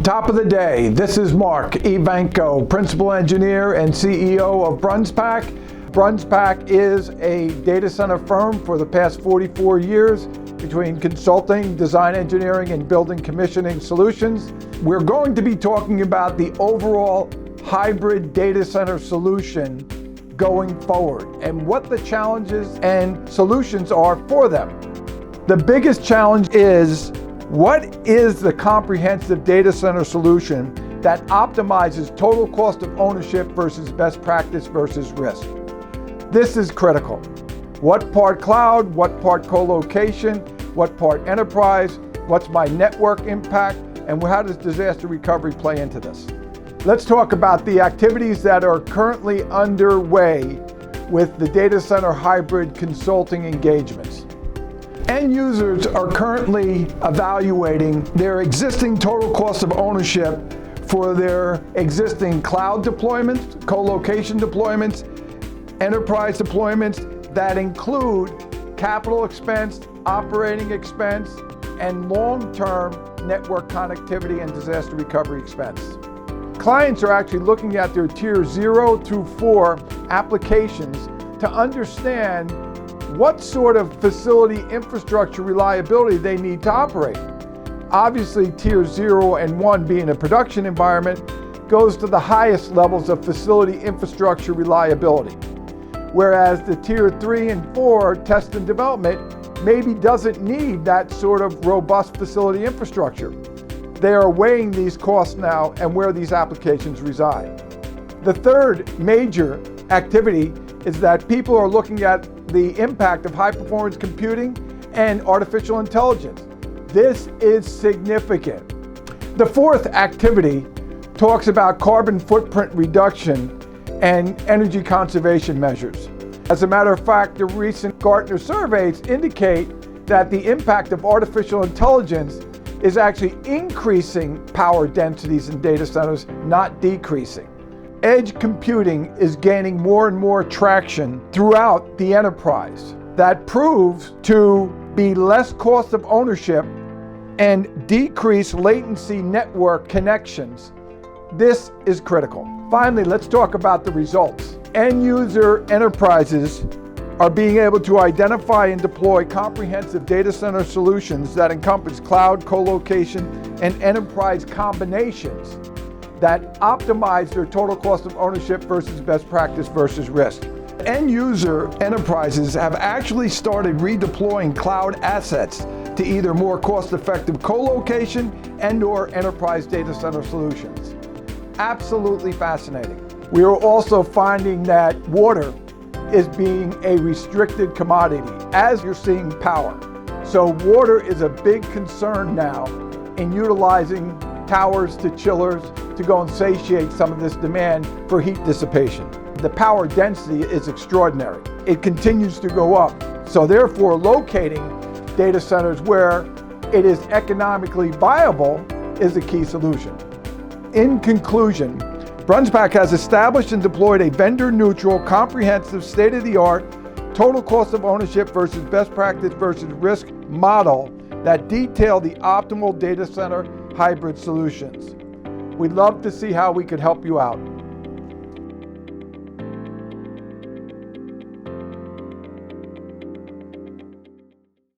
Top of the day, this is Mark Ivanko, Principal Engineer and CEO of BRUNS-PAK. BRUNS-PAK is a data center firm for the past 44 years between consulting, design engineering, and building commissioning solutions. We're going to be talking about the overall hybrid data center solution going forward and what the challenges and solutions are for them. The biggest challenge is, what is the comprehensive data center solution that optimizes total cost of ownership versus best practice versus risk? This is critical. What part cloud, what part colocation, what part enterprise, what's my network impact, and how does disaster recovery play into this? Let's talk about the activities that are currently underway with the data center hybrid consulting engagements. End users are currently evaluating their existing total cost of ownership for their existing cloud deployments, colocation deployments, enterprise deployments that include capital expense, operating expense, and long-term network connectivity and disaster recovery expense. Clients are actually looking at their tier 0 through 4 applications to understand what sort of facility infrastructure reliability they need to operate. Obviously, tier 0 and 1 being a production environment goes to the highest levels of facility infrastructure reliability, whereas the tier 3 and 4 test and development maybe doesn't need that sort of robust facility infrastructure. They are weighing these costs now and where these applications reside. The third major activity is that people are looking at the impact of high-performance computing and artificial intelligence. This is significant. The fourth activity talks about carbon footprint reduction and energy conservation measures. As a matter of fact, the recent Gartner surveys indicate that the impact of artificial intelligence is actually increasing power densities in data centers, not decreasing. Edge computing is gaining more and more traction throughout the enterprise. That proves to be less cost of ownership and decrease latency network connections. This is critical. Finally, let's talk about the results. End user enterprises are being able to identify and deploy comprehensive data center solutions that encompass cloud, colocation, and enterprise combinations that optimize their total cost of ownership versus best practice versus risk. End user enterprises have actually started redeploying cloud assets to either more cost-effective colocation and/or enterprise data center solutions. Absolutely fascinating. We are also finding that water is being a restricted commodity, as you're seeing power. So water is a big concern now in utilizing towers to chillers to go and satiate some of this demand for heat dissipation. The power density is extraordinary. It continues to go up. So therefore, locating data centers where it is economically viable is a key solution. In conclusion, BRUNS-PAK has established and deployed a vendor-neutral, comprehensive, state-of-the-art, total cost of ownership versus best practice versus risk model that detail the optimal data center hybrid solutions. We'd love to see how we could help you out.